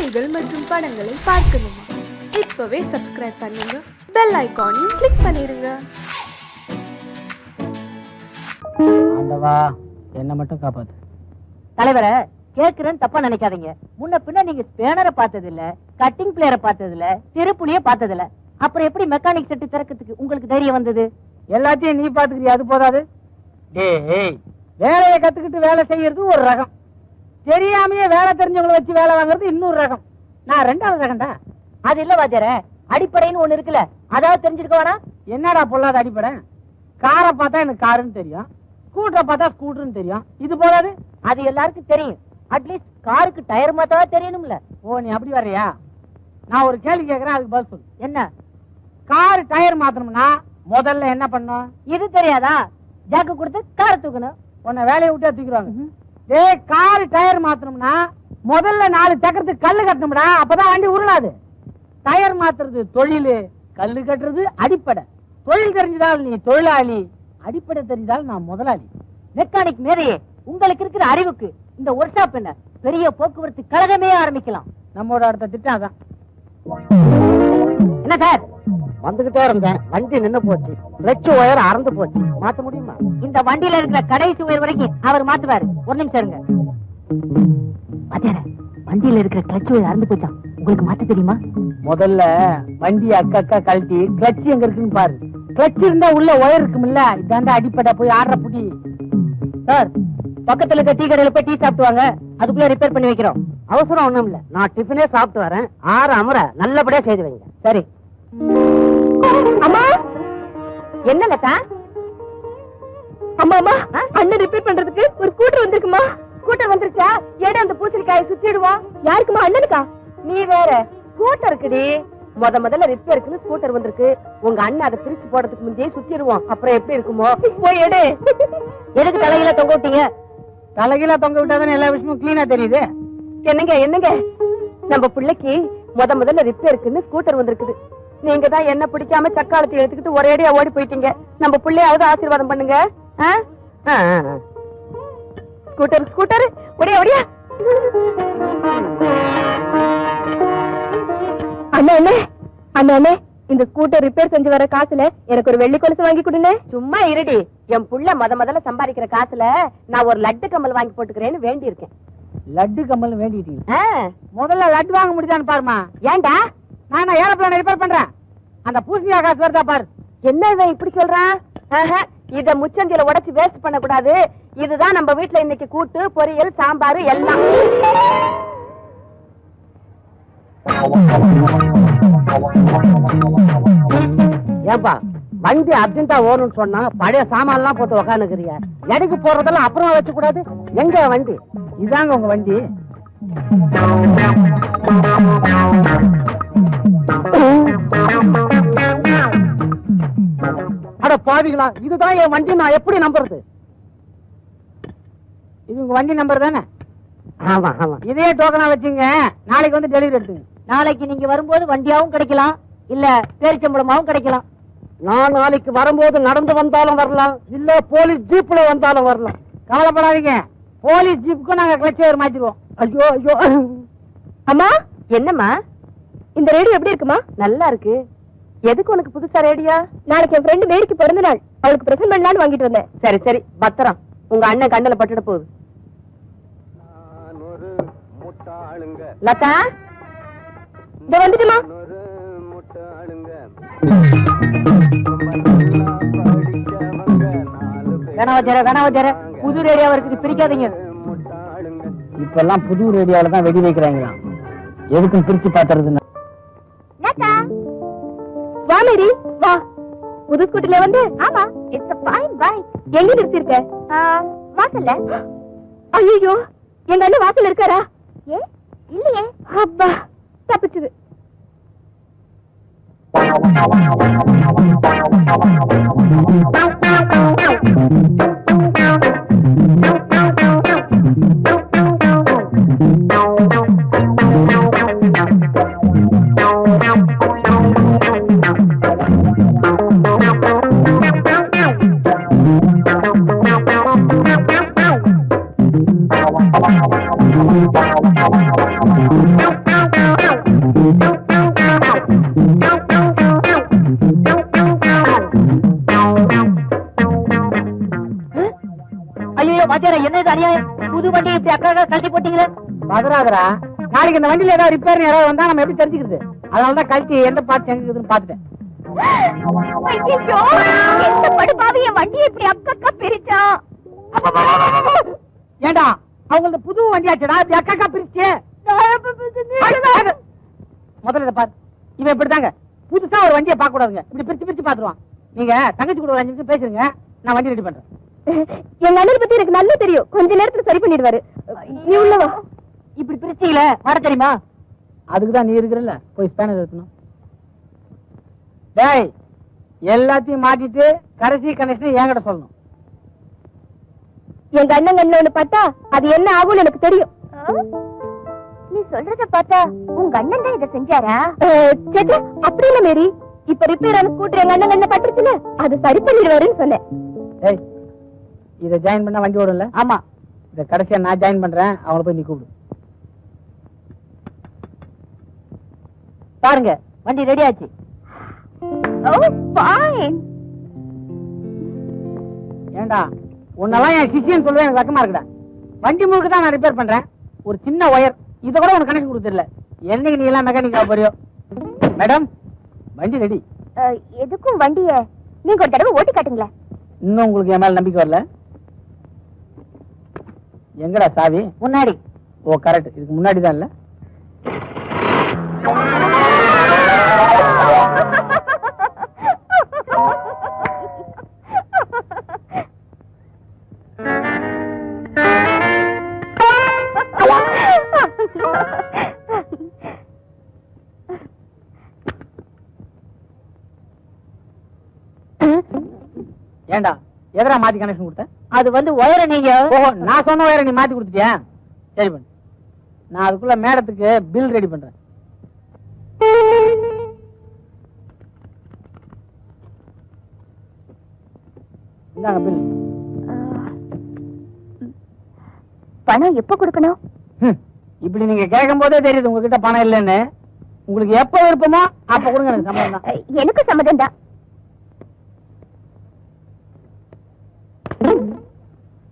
செய்திகள் மற்றும் படங்களை பார்க்கணுமா? இப்பவே சப்ஸ்கிரைப் பண்ணுங்க, பெல் ஐகானையும் கிளிக் பண்ணிருங்க. ஆண்டவா, என்ன மட்டும் காப்பாத்து. தலைவரை கேக்குறேன்னு தப்பா நினைக்காதீங்க. முன்ன பின்ன நீங்க ஸ்பேனரை பார்த்தது இல்ல, கட்டிங் பிளேயரை பார்த்தது இல்ல, திருப்புலிய பார்த்தது இல்ல. அப்புறம் எப்படி மெக்கானிக் செட்டு திறக்கிறதுக்கு உங்களுக்கு தைரியம் வந்தது? எல்லாத்தையும் நீ பாத்துக்கிறியா? அது போதாது. டேய், வேலையை கத்துக்கிட்டு வேலை செய்யறது ஒரு ரகம், தெரியாமையே வேலை தெரிஞ்சவங்களை வச்சு வேலை வாங்குறது இன்னொரு ரகம். நான் ரெண்டாவது ரகம்டா. அது இல்ல வாத்தியார, அடிப்படைன்னு ஒண்ணு இருக்குல்ல, அதாவது தெரிஞ்சிருக்க வேணா? என்னடா பொல்லாத அடிப்படை? காரை பார்த்தா எனக்கு காருன்னு தெரியும், ஸ்கூட்டரை பார்த்தா ஸ்கூட்டர்னு தெரியும். இது போதாது? அது எல்லாருக்கும் தெரியும். அட்லீஸ்ட் காருக்கு டயர் மாத்தவா தெரியணும்ல. ஓ, நீ அப்படி வர்றியா? நான் ஒரு கேள்வி கேட்கறேன், அதுக்கு பதில் சொல்லு. என்ன? கார் டயர் மாத்தணும்னா முதல்ல என்ன பண்ணும்? இது தெரியாதா? ஜாக்கு கொடுத்து காரை தூக்கணும். உன்னை வேலையை விட்டு தூக்கிடுவாங்க. டேய், கார் டயர் மாத்தணும்னா முதல்ல 4 சக்கரத்துக்கு கல்லு கட்டணும்டா, அப்பதான் வண்டி உருளாது. டயர் மாத்துறது தொழில், கல்லு கட்டுறது அடிப்படை. தொழில் தெரிஞ்சதால் நீ தொழிலாளி, அடிப்படை தெரிஞ்சால் நான் முதலாளி. மெக்கானிக் மேதையே, உங்களுக்கு இருக்கிற அறிவுக்கு இந்த ஒர்க் ஷாப் என்ன பெரிய போக்குவரத்து கழகமே ஆரம்பிக்கலாம். நம்மோட அடுத்த திட்டம் அதான். என்ன சார்? வந்துகிட்டே இருந்தேன், வண்டி நின்னு போச்சு, கிளட்ச் ஒயர் அறந்து போச்சு. மாத்த முடியுமா? இந்த வண்டியில இருக்கிற கடைசி உயர் வரைக்கும் அவர் மாத்துவாரு. ஒரு நிமிஷம் இருங்க. வண்டியில இருக்கிற கிளட்ச் ஒயர் அறந்து போச்சா? உங்களுக்கு மாத்த தெரியுமா? முதல்ல வண்டி அக்கா கழட்டி கிளட்ச் எங்க இருக்குன்னு பாரு. கிளட்ச் இருந்தா உள்ள ஒயர் இருக்கும்ல, இதாண்டா அடிப்படை. போய் ஆடுற புடி. சார், பக்கத்துல இருக்க டீ கடையில போய் டீ சாப்பிட்டு வாங்க, அதுக்குள்ள ரிப்பேர் பண்ணி வைக்கிறோம். அவசரம் ஒண்ணும் இல்ல, நான் டிஃபனே சாப்பிட்டு வரேன். 6 அமர நல்லபடியா செய்து வைங்க. சரி. அம்மா, என்ன லதா? அம்மா, அண்ணன் ரிப்பேர் பண்றதுக்கு ஒரு ஸ்கூட்டர் வந்திருக்குமா? ஸ்கூட்டர் வந்துருச்சா? ஏடா அந்த பூசணிக்காயை சுத்திடுவோம். யாருக்குமா? அண்ணனுக்கா? நீ வேற, ஸ்கூட்டர் இருக்குடி. முதல்ல ரிப்பேருக்குன்னு ஸ்கூட்டர் வந்திருக்கு. உங்க அண்ணன் அதை பிரிச்சு போடுறதுக்கு முந்தையே சுத்திடுவோம். அப்புறம் எப்படி இருக்குமோ? போய் எடு. எதுக்கு தலையில தொங்க விட்டீங்க? தலைகீழ தொங்க விட்டாதானே எல்லா விஷயமும் கிளீனா தெரியுது. என்னங்க நம்ம பிள்ளைக்கு முதல்ல ரிப்பேருக்குன்னு ஸ்கூட்டர் வந்திருக்குது. நீங்க தான் என்ன பிடிக்காம சக்காலத்தை எடுத்துக்கிட்டு ஒரேடியா ஓடி போயிட்டீங்க. நம்ம பிள்ளையாவது ஆசீர்வாதம் பண்ணுங்க. ஸ்கூட்டர் ஒடியா. அண்ணே, இந்த ஸ்கூட்டர் ரிப்பேர் செஞ்சு வர காசுல எனக்கு ஒரு வெள்ளி கொலுசு வாங்கி கொடுங்க. சும்மா இருடி. என் புள்ள முதல்ல சம்பாதிக்கிற காசுல நான் ஒரு லட்டு கம்மல் வாங்கி போட்டுக்கிறேன்னு வேண்டி இருக்கேன். லட்டு கம்மல் வேண்டிட்டீங்க? முதல்ல லட்டு வாங்க முடியுதான்னு பாருமா. ஏன்டா? நான் ஏரோப்ளேன் ரிப்பேர் பண்றேன். அந்த பூசணியா காசு வருதா பாரு. என்ன இவன் இப்படி சொல்றான்? இத முச்சந்தில உடைச்சு வேஸ்ட் பண்ண கூடாது. இதுதான் நம்ம வீட்டுல இன்னைக்கு கூட்டு, பொரியல், சாம்பார் எல்லாம். ஏன்பா, வண்டி அர்ஜென்டா ஓடணும்னு சொன்னா பழைய சாமான் எல்லாம் போட்டு உக்காந்துக்கிறிய. எடைக்கு போறதெல்லாம் அப்புறமா வச்சு கூடாது. எங்க வண்டி? இதாங்க உங்க வண்டி. அட பாவிகளா, இதுதான் என் வண்டி. நான் எப்படி நம்புறது? இது உங்க வண்டி நம்பர் தானே? ஆமா. இதே டோக்கனா வச்சுங்க, நாளைக்கு வந்து டெலிவரி எடுத்துங்க. நாளைக்கு நீங்க வரும்போது வண்டியாவும் கிடைக்கலாம், இல்ல பேரிச்சம்பளமாவும் கிடைக்கலாம். நான் நாளைக்கு வரும்போது நடந்து வந்தாலும் வரலாம், இல்ல போலீஸ் ஜீப்ல வந்தாலும் வரலாம். கவலைப்படாதீங்க, போலீஸ் ஜீப்புக்கும் நாங்க கிளட்ச் ஒயர் மாத்திடுவோம். ஐயோ. அம்மா, என்னம்மா இந்த ரேடியோ எப்படி இருக்குமா? நல்லா இருக்கு. எதுக்கு உனக்கு புதுசா ரேடியோ? நாளைக்கு என் ஃப்ரெண்டு மேரிக்கு பிறந்த நாள், அவளுக்கு பிரசன்ட் பண்ணலான்னு வாங்கிட்டு வந்தேன். சரி பத்திரம். உங்க அண்ணன் கண்ணுல பட்டுட போகுது. லதா, இத வந்துட்டுமா? கனவச்சர புது ரேடியோ இருக்குது, பிரிக்காதீங்க. இப்ப எல்லாம் புது ரேடியோல தான் வெடி வைக்கிறாங்களா? எதுக்கும் பிரிச்சு பாத்துறதுன்னு. வா மேரி, வா. புது ஸ்கூட்டர்ல வந்து? ஆமா, இட்ஸ் a fine bike. எங்க நிறுத்திருக்க? வாசல்ல. ஐயோ, எங்க அண்ணன் வாசல்ல இருக்காரா? இல்லையே. அப்பா, தப்பிச்சது. இப்படி அக்கா கழட்டி போட்டீங்களே? பதறாதரா, நாளைக்கு இந்த வண்டியில ஏதாவது ரிப்பேர் யாராவது வந்தா நம்ம எப்படி தெரிஞ்சுக்கிறது? அதனாலதான் கழட்டி எந்த பார்த்து எங்க இருக்குதுன்னு பாத்துட்டேன். ஐயோ, எந்த படுபாவி என் வண்டியை இப்படி அக்கா பிரிச்சான். ஏண்டா அவங்களது புது வண்டியாச்சுடா, அது அக்கா பிரிச்சு. முதல்ல இதை பாரு, இவன் இப்படிதாங்க புதுசா ஒரு வண்டியை பார்க்க கூடாதுங்க, இப்படி பிரிச்சு பிரிச்சு பாத்துருவான். நீங்க தங்கச்சி கூட ஒரு 5 நிமிஷம் பேசுங்க, நான் வண்டி ரெடி பண்றேன். எங்க அண்ணனை பத்தி எனக்கு நல்லா தெரியும், கொஞ்ச நேரத்துல சரி பண்ணிடுவாரு. நீ உள்ளவா. இப்படி பிரிச்சீங்களே, வர தெரியுமா? அதுக்குதான் நீ இருக்கிறல்ல, போய் ஸ்பேனர் எடுக்கணும். டேய், எல்லாத்தையும் மாட்டிட்டு கடைசி கனெக்ஷன் என்கிட்ட சொல்லணும். எங்க அண்ணன் கண்ணு பார்த்தா அது என்ன ஆகும்னு எனக்கு தெரியும். நீ சொல்றத பார்த்தா உங்க அண்ணன் தான் இதை செஞ்சாரா? அப்படி இல்ல மேரி, இப்ப ரிப்பேர் ஆன ஸ்கூட்டர் எங்க அண்ணன் கண்ண பட்டுச்சுல, அது சரி பண்ணிடுவாருன்னு சொன்னேன். டேய், இதை ஜாயின் பண்ணா வண்டி ஓடும்ல? ஆமா, இதை கடைசியா நான் ஜாயின் பண்றேன், அவங்கள போய் நீ கூப்பிடு. பாருங்க, வண்டி ரெடி ஆச்சு. ஏண்டா உன்னெல்லாம் என் சிஷியன் சொல்லுவேன், எனக்கு வெக்கமா இருக்குடா. வண்டி முழுக்க தான் நான் ரிப்பேர் பண்றேன், ஒரு சின்ன ஒயர் இத கூட உனக்கு கனெக்ட் கொடுத்துடல. என்னைக்கு நீ எல்லாம் மெக்கானிக்கா போறியோ? மேடம், வண்டி ரெடி. எதுக்கும் வண்டிய நீங்க ஒரு தடவை ஓட்டி காட்டுங்களேன். இன்னும் உங்களுக்கு என் மேல நம்பிக்கை வரல? எங்கடா சாவி? முன்னாடி. ஓ கரெக்ட், இதுக்கு முன்னாடி தான் இல்ல. ஏண்டா எதரா மாத்தி கனெக்ஷன் கொடுத்த? அது வந்து ஒயரை நீங்க நான் சொன்ன ஒயரை நீ மாத்தி கொடுத்துட்டியா? சரி பண்ணு, நான் அதுக்குள்ள மேடத்துக்கு பில் ரெடி பண்றேன். இந்தாங்க பில். பணம் எப்ப கொடுக்கணும்? இப்படி நீங்க கேட்கும் போதே தெரியுது உங்ககிட்ட பணம் இல்லைன்னு. உங்களுக்கு எப்ப விருப்பமோ அப்ப கொடுங்க, எனக்கு சம்மதம் தான். எனக்கு சம்மதம் தான்.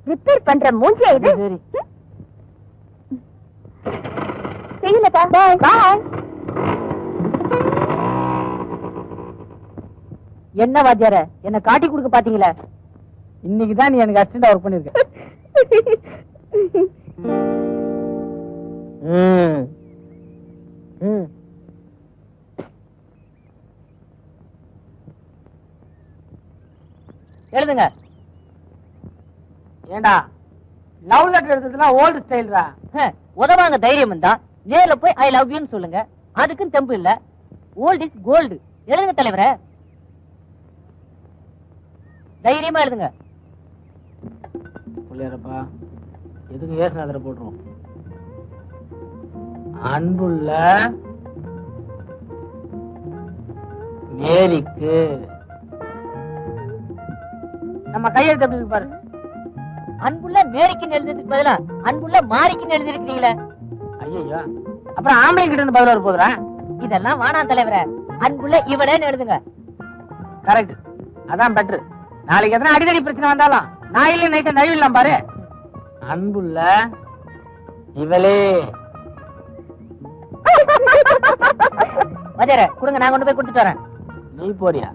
ரிப்பேர் பண்ற மூஞ்சியா இது? சரி செய்யலக்கா, பாய் பாய். என்ன வாத்தியார, என்ன காட்டி கொடுக்க பாத்தீங்களா? இன்னைக்கு தான் நீ எனக்கு அசிஸ்டண்டா ஒர்க் பண்ணிருக்க. எழுதுங்க. ஏண்டா லவ் லெட்டர் எழுதுறதுலாம் ஓல்டு ஸ்டைல்ரா. உதவாங்க தைரியம் வந்தா நேர்ல போய் ஐ லவ் யூன்னு சொல்லுங்க, அதுக்கும் தெம்பு இல்ல. Old is gold. எழுதுங்க தலைவரே, தைரியமா எழுதுங்க. புள்ளியாரப்பா, எதுக்கு ஏசுநாதரை போட்டுருவோம். அன்புள்ள மேரிக்கு. நம்ம கையெழுத்து எப்படி இருக்கு பாரு. அன்புள்ள மேரிக்குன்னு எழுதுறதுக்கு பதிலா அன்புள்ள மாரிக்குன்னு எழுதிருக்கீங்களே. ஐயோ, அப்புறம் ஆம்பளை கிட்ட இருந்து பதில் வர போதுரா. இதெல்லாம் வாணாம் தலைவரே, அன்புள்ள இவளேன்னு எழுதுங்க. கரெக்ட், அதான் பெட்ரு. நாளைக்கு எத்தனை அடிக்கடி பிரச்சனை வந்தாலும் நான் இல்ல நைட்ட நழுவிடலாம் பாரு. அன்புள்ள இவளே. வாத்தியார கொடுங்க, நான் கொண்டு போய் கொடுத்துட்டு வரேன். நீ போறியா?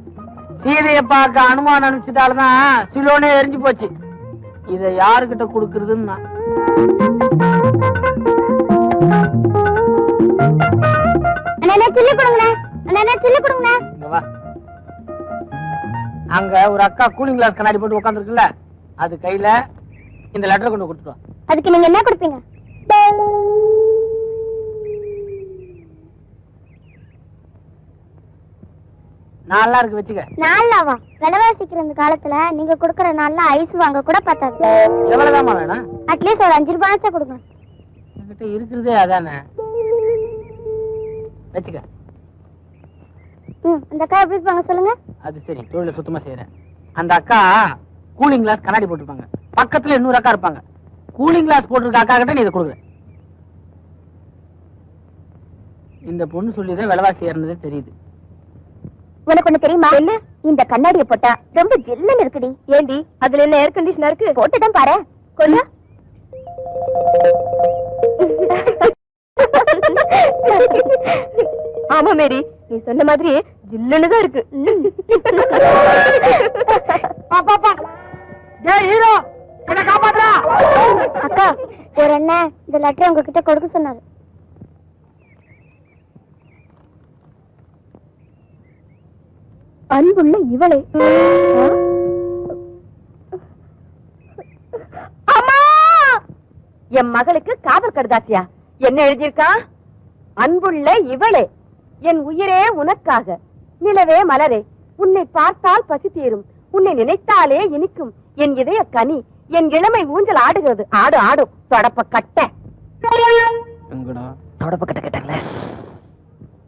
சீதையை பார்க்க அனுமானம் அனுப்பிச்சுட்டால்தான் சிலோனே எரிஞ்சு போச்சு. இத யாருகிட்ட கொடுக்கறதுன்னு அங்க ஒரு அக்கா கூலிங் கிளாஸ் கண்ணாடி போட்டு உட்கார்ந்து இருக்குல்ல, அது கையில இந்த லெட்டர் கொண்டு கொடுத்துருவோம். அதுக்கு நீங்க என்ன கொடுப்பீங்க? நல்லா இருக்கு, வச்சுக்க. நாலாவா? விலைவாசிக்கிற இந்த காலத்துல நீங்க கொடுக்கற நாள்ல ஐஸ் வாங்க கூட பத்தாது. எவ்வளவுதாமா வேணும்? அட்லீஸ்ட் ஒரு 5 ரூபாயாச்சும் கொடுங்க. என்கிட்ட இருக்கிறதே அதானே, வச்சுக்க. இந்த அக்கா எப்படி இருப்பாங்க சொல்லுங்க? அது சரி, தொழில சுத்தமா செய்யறேன். அந்த அக்கா கூலிங் கிளாஸ் கண்ணாடி போட்டுருப்பாங்க, பக்கத்துல இன்னொரு அக்கா இருப்பாங்க. கூலிங் கிளாஸ் போட்டிருக்க அக்கா கிட்ட நீ இதை கொடுக்குற. இந்த பொண்ணு சொல்லிதான் விலைவாசி ஏறினதே தெரியுது. உனக்கு ஒண்ணு தெரியுமா? என்ன? இந்த கண்ணாடியை போட்டா ரொம்ப ஜில்லுன்னு இருக்குடி. ஏண்டி, அதுல என்ன ஏர் கண்டிஷனா இருக்கு? போட்டுதான் பாரு. கொஞ்சம் ஆமா மேரி, நீ சொன்ன மாதிரி ஜில்லுன்னு தான் இருக்கு. ஹீரோ என்ன காப்பாத்துறா. அக்கா, ஒரு அண்ணன் இந்த லெட்டர் உங்ககிட்ட கொடுக்க சொன்னாரு. அன்புள்ள இவளே. அம்மா, என் மகளுக்கு காதல் கடுதாச்சியா? என்ன எழுதியிருக்கா? அன்புள்ள இவளே, என் உயிரே உனக்காக, நிலவே மலரே, உன்னை பார்த்தால் பசி தீரும், உன்னை நினைத்தாலே இனிக்கும் என் இதய கனி, என் இளமை ஊஞ்சல் ஆடுகிறது. ஆடு ஆடும் தொடப்ப கட்ட. தொடப்ப கட்ட கேட்டாங்களே.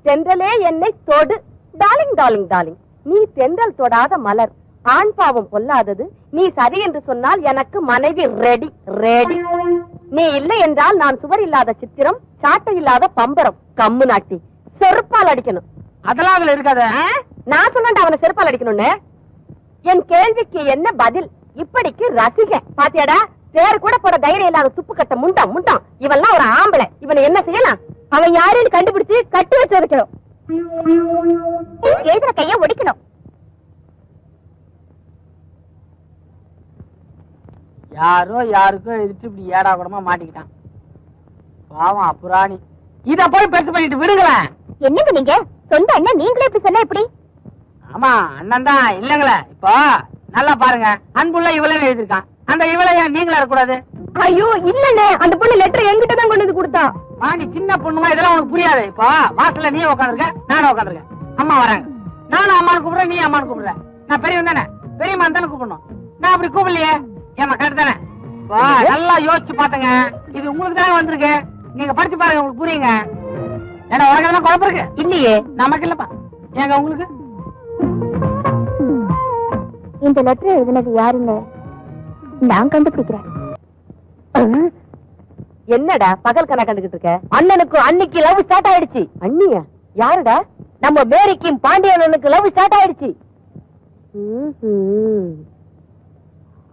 தென்றலே என்னை தொடு, டார்லிங் டார்லிங் டார்லிங், நீ தென்றல் தொடாத மலர், ஆண் பாவம் பொல்லாதது, நீ சரி என்று சொன்னால் எனக்கு மனைவி ரெடி ரெடி. நீ இல்லை என்றால் நான் சுவர் இல்லாத சித்திரம், சாட்டை இல்லாத பம்பரம், கம்மு நாட்டி செருப்பால் அடிக்கணும். அதெல்லாம் அதுல இருக்காத. நான் சொன்னேன் அவனை செருப்பால் அடிக்கணும்னு. என் கேள்விக்கு என்ன பதில்? இப்படிக்கு ரசிக பாத்தியாடா, பேர் கூட போட தைரியம் இல்லாத துப்பு கட்ட முண்டம் முண்டம். இவெல்லாம் ஒரு ஆம்பளை, இவனை என்ன செய்யலாம்? அவன் யாருன்னு கண்டுபிடிச்சு கட்டி வச்சு வைக்கணும். எழுதுற கைய ஒடிக்கணும். யாரோ யாருக்கோ எழுதிட்டு இப்படி ஏடா கூடமா மாட்டிக்கிட்டான். பாவம் அப்புராணி. இத போய் பெருசு பண்ணிட்டு விடுங்களேன். என்னங்க நீங்க சொந்த அண்ணன் நீங்களே இப்படி சொன்னா எப்படி? ஆமா அண்ணன் தான் இல்லங்களே. இப்போ நல்லா பாருங்க, அன்புள்ள இவளே எழுதிருக்கான். அந்த இவளை நீங்களா இருக்கக்கூடாது. ஐயோ இல்லண்ணே, அந்த பொண்ணு லெட்டர் என்கிட்ட தான் கொண்டு வந்து கொடுத்தா. நீ சின்ன பொண்ணுமா, இதெல்லாம் உனக்கு புரியாது. இப்போ வாசல்ல நீ உட்காந்துருக்க, நானும் உட்காந்துருக்கேன். அம்மா வராங்க, நானும் அம்மானு கூப்பிடுறேன், நீ அம்மானு கூப்பிடுற. நான் பெரியவன் தானே, பெரியம்மா தானே கூப்பிடணும். நான் அப்படி கூப்பிடலையே. ஏமா கரெக்ட் தானே? நல்லா யோசிச்சு பாத்துங்க. இது உங்களுக்கு தானே வந்திருக்கு. நீங்க படிச்சு பாருங்க, உங்களுக்கு புரியுங்க. ஏன்னா உனக்கு எதெல்லாம் குழப்பம் இருக்கு இல்லையே? நமக்கு இல்லப்பா. ஏங்க உங்களுக்கு? இந்த லெட்டர் எழுதினது யாருங்க? நான் கண்டுபிடிக்கிறேன். என்னடா பகல் கணக்கு கண்டுகிட்டு இருக்க? அண்ணனுக்கு அன்னைக்கு லவ் ஸ்டார்ட் ஆயிடுச்சு. அண்ணியா? யாருடா? நம்ம மேரிக்கும் பாண்டியனுக்கு லவ் ஸ்டார்ட் ஆயிடுச்சு.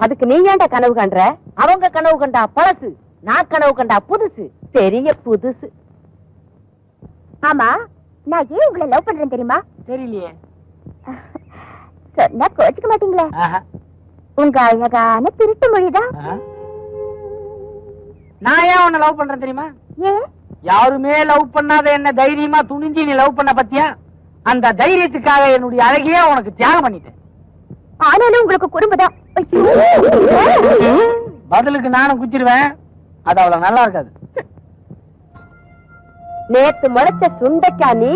அதுக்கு நீ ஏன்டா கனவு கண்ற? அவங்க கனவு கண்டா பழசு, நான் கனவு கண்டா புதுசு, பெரிய புதுசு. ஆமா, நான் ஏன் உங்களை லவ் பண்றேன் தெரியுமா? தெரியலையே. சொன்னா கோச்சுக்க மாட்டீங்களா? உங்க அழகான திருட்டு மொழிதான். நான் ஏன் உன்னை லவ் பண்றேன் தெரியுமா? ஏன்? யாருமே லவ் பண்ணாத என்ன தைரியமா துணிஞ்சு நீ லவ் பண்ண பத்தியா? அந்த தைரியத்துக்காக என்னுடைய அழகையே உனக்கு தியாகம் பண்ணிட்டேன். ஆனாலும் உங்களுக்கு குடும்பம். பதிலுக்கு நானும் குச்சிருவேன். அது அவ்வளவு நல்லா இருக்காது. நேத்து முளைச்ச சுண்டைக்கா நீ.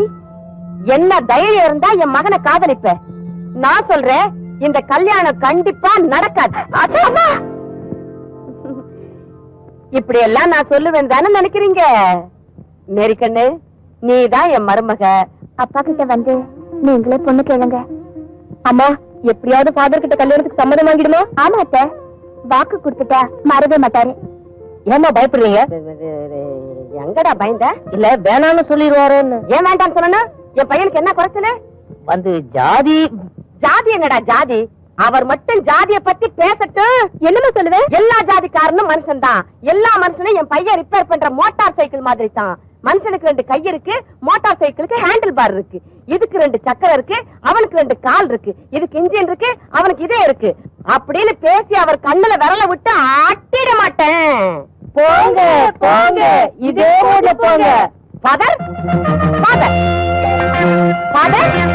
என்ன தைரியம் இருந்தா என் மகனை காதலிப்ப? நான் சொல்றேன், இந்த கல்யாணம் கண்டிப்பா நடக்காது. இப்படி எல்லாம் நான் சொல்லுவேன் தானே நினைக்கிறீங்க? மேரிக்கண்ணு, நீதான் என் மருமக. அப்பா கிட்ட வந்து நீங்களே பொண்ணு கேளுங்க. அம்மா, எப்படியாவது ஃபாதர் கிட்ட கல்யாணத்துக்கு சம்மதம் வாங்கிடுமா? ஆமா அத்தை, வாக்கு கொடுத்துட்டா மறவே மாட்டாரு. ஏமா பயப்படுறீங்க? எங்கடா பயந்த? இல்ல வேணான்னு சொல்லிடுவாரோன்னு. ஏன் வேண்டான்னு சொன்னா? என் பையனுக்கு என்ன குறைச்சல? வந்து ஜாதி. ஜாதி என்னடா ஜாதி? அவர் மட்டும் ஜாதிய பத்தி பேசட்டும். என்னமா சொல்லுவேன்? எல்லா ஜாதிக்காரனும் மனுஷன் தான். எல்லா மனுஷனும் என் பையன் ரிப்பேர் பண்ற மோட்டார் சைக்கிள் மாதிரி தான். மனுஷனுக்கு 2 கை இருக்கு, மோட்டார் சைக்கிளுக்கு ஹேண்டில் பார் இருக்கு. இதுக்கு 2 சக்கரம் இருக்கு, அவனுக்கு 2 கால் இருக்கு. இதுக்கு இன்ஜின் இருக்கு, அவனுக்கு இதே இருக்கு. அப்படின்னு பேசி அவர் கண்ணுல விரல விட்டு ஆட்டிட மாட்டேன். போங்க போங்க, இதே போங்க. ஃபாதர் ஃபாதர் ஃபாதர்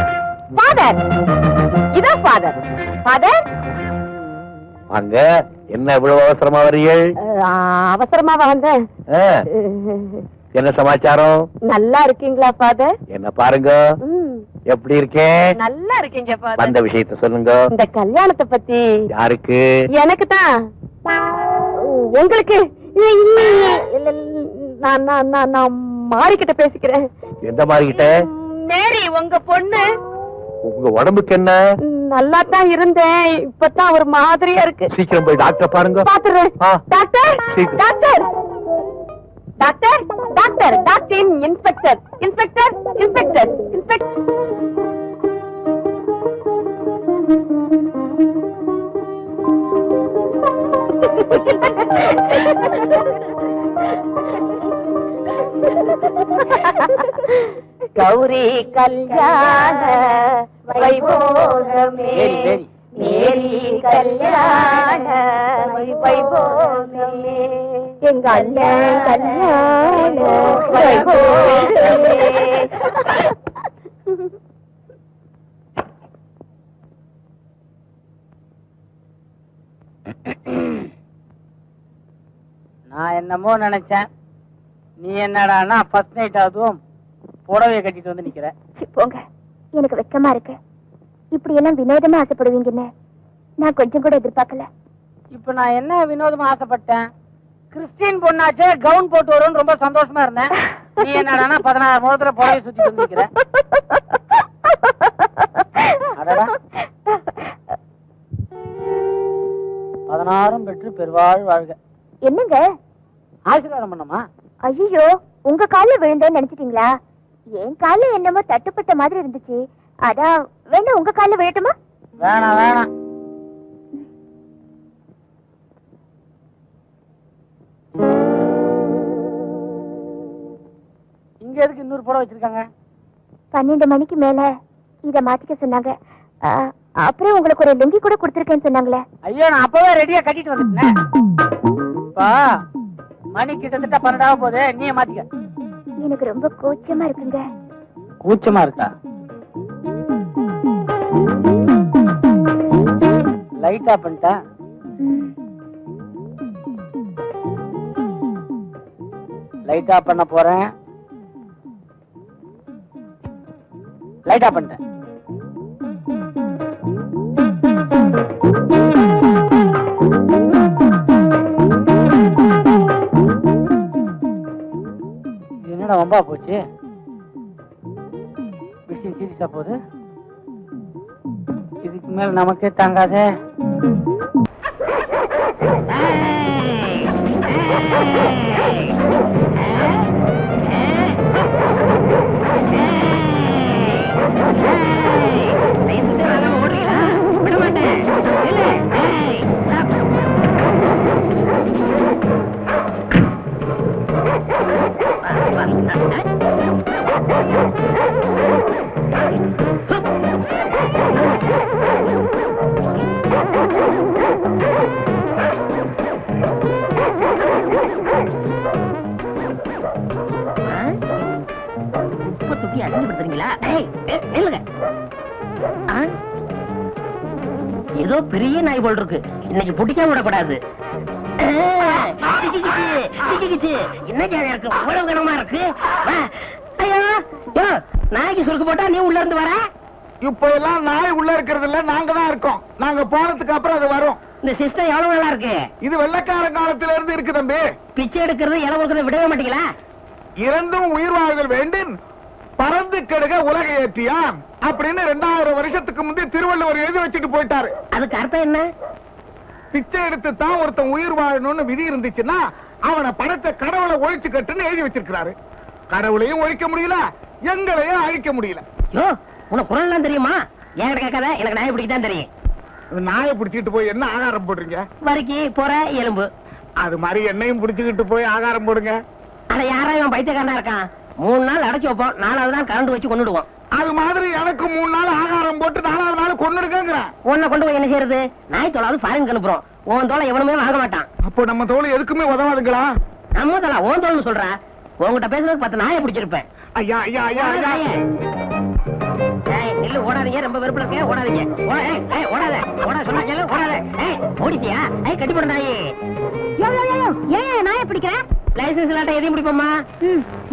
ஃபாதர், இதோ ஃபாதர். ஃபாதர், அங்க என்ன இவ்வளவு அவசரமா வரீர்கள்? அவசரமாவா வந்தேன்? என்ன சமாச்சாரம்? நல்லா இருக்கீங்களா ஃபாதர்? என்ன பாருங்க, எப்படி இருக்கேன்? நல்லா இருக்கீங்க ஃபாதர். வந்த விஷயத்த சொல்லுங்க. இந்த கல்யாணத்தை பத்தி. யாருக்கு? எனக்கு தான். உங்களுக்கு? நான் மாறிக்கிட்ட பேசிக்கிறேன். எந்த மாறிக்கிட்ட? மேரி, உங்க பொண்ணு. உங்க உடம்புக்கு என்ன? நல்லா தான் இருந்தேன், இப்பதான் ஒரு மாதிரியா இருக்கு. சீக்கிரம் போய் டாக்டர் பாருங்க. பாத்துறேன். Doctor doctor doctor doctor doctor inspector inspector inspector inspector. Gauri கல்யாண வைபோகமே மேரி கல்யாண வைபோகமே எங்க அண்ணன் கல்யாண வைபோகமே. நான் என்னமோ நினைச்சேன், நீ என்னடான்னா ஃபர்ஸ்ட் நைட் அதுவும் புடவைய கட்டிட்டு வந்து நிக்கிற. போங்க, எனக்கு வெக்கமா இருக்கு. இப்படி எல்லாம் வினோதமா ஆசைப்படுவீங்கன்னு நான் கொஞ்சம் கூட எதிர்பார்க்கல. இப்ப நான் என்ன வினோதமா ஆசைப்பட்டேன்? கிறிஸ்டின் பொண்ணாச்சே கவுன் போட்டு வரும்னு ரொம்ப சந்தோஷமா இருந்தேன். நீ என்னடான்னா 16 முகத்துல புடவை சுத்திட்டு வந்து நிக்கிற. அடடா, 16 பெற்று பெருவாழ் வாழ்க. என்னங்க ஆசீர்வாதம் பண்ணமா? ஐயோ, உங்க கால்ல விழுந்தேன்னு நினைச்சிட்டீங்களா? என் கால்ல என்னமோ தட்டுப்பட்ட மாதிரி இருந்துச்சு, அதான் வேணா உங்க கால்ல விழட்டுமா? வேணாம் வேணாம். இங்க எதுக்கு இன்னொரு புடவை வச்சிருக்காங்க? 12 மணிக்கு மேல இத மாத்திக்க சொன்னாங்க. அப்புறம் உங்களுக்கு ஒரு லுங்கி கூட கொடுத்திருக்கேன்னு சொன்னாங்களே. ஐயோ, நான் அப்பவே ரெடியா கட்டிட்டு வந்துட்டேன். பா, மணி கிட்டத்தட்ட 12 போகுது, நீயே மாத்திக்க. எனக்கு ரொம்ப கூச்சமா இருக்குங்க. கூச்சமா இருக்கா? லைட் ஆஃப் பண்ணிட்டா? லைட் ஆஃப் பண்ண போறேன். லைட் ஆஃப் பண்ணிட்டேன். என்னடா வம்பா போச்சு? விஷயம் சீரியஸா போகுது. இதுக்கு மேல நமக்கே தாங்காதே. ஏதோ பெரிய நாய் போல் இருக்கு, இன்னைக்கு பிடிக்காம விடக்கூடாது. என்ன ஜாலியா இருக்கு, அவ்வளவு கனமா இருக்கு. ஐயோ, நாய்க்கு சுருக்கு போட்டா நீ உள்ள இருந்து வர. இப்ப எல்லாம் நாய் உள்ள இருக்கிறது இல்ல, நாங்க தான் இருக்கோம். நாங்க போனதுக்கு அப்புறம் அது வரும். இந்த சிஸ்டம் எவ்வளவு நல்லா இருக்கு. இது வெள்ளக்கார காலத்துல இருந்து இருக்கு தம்பி. பிச்சை எடுக்கிறது இலை கொடுக்கறத விடவே மாட்டீங்களா? இறந்தும் உயிர் வாழ்தல் வேண்டும், பறந்து கெடுக உலக ஏற்றியான் அப்படின்னு 2000 வருஷத்துக்கு முந்தைய திருவள்ளுவர் எழுதி வச்சுட்டு போயிட்டாரு. அதுக்கு அர்த்தம் என்ன? பிச்சை எடுத்து தான் ஒருத்தன் உயிர் வாழணும்னு விதி இருந்துச்சுன்னா அவனை பணத்தை கடவுளை ஒழிச்சு கட்டுன்னு எழுதி வச்சிருக்கிறாரு. கடவுளையும் ஒழிக்க முடியல, எங்களையும் அழிக்க முடியல. யோ, உனக்கு குரல் எல்லாம் தெரியுமா? ஏன் கேட்காத, எனக்கு நாயை பிடிக்கதான் தெரியும். நாயை பிடிச்சிட்டு போய் என்ன ஆகாரம் போடுறீங்க? வரைக்கு போற எலும்பு. அது மாதிரி என்னையும் பிடிச்சுக்கிட்டு போய் ஆகாரம் போடுங்க. அட, யாரா இவன் பைத்தியக்காரனா இருக்கான்? 3 நாள் அடைச்சு வைப்போம், 4வது தான் கரண்ட் வச்சு கொண்டுடுவோம். அது மாதிரி எனக்கு 3 நாள் ஆகாரம் போட்டு 4வது நாள் கொண்டுடுங்க. உன்னை கொண்டு போய் என்ன செய்யறது? நாய் தோலாவது ஃபாரின் அனுப்புறோம். உன் தோலை எவனுமே வாங்க மாட்டான். அப்போ நம்ம தோல் எதுக்குமே உதவாதுங்களா? நம்ம தோலா உன் தோல்னு சொல்ற? உங்ககிட்ட பேசுறதுக்கு 10 நாயை பிடிச்சிருப்பேன். ஐயா ஐயா ஐயா ஐயா, நில்லு, ஓடாதீங்க, ரொம்ப வெறுப்புல இருக்க, ஓடாதீங்க. ஓடாத, ஓடாத சொன்னாங்க, ஓடாத. ஓடிட்டியா? கட்டி போட நாயே. ஏன் நாயை பிடிக்கிற? லைசன்ஸ் இல்லாட்ட எதையும் பிடிப்போமா?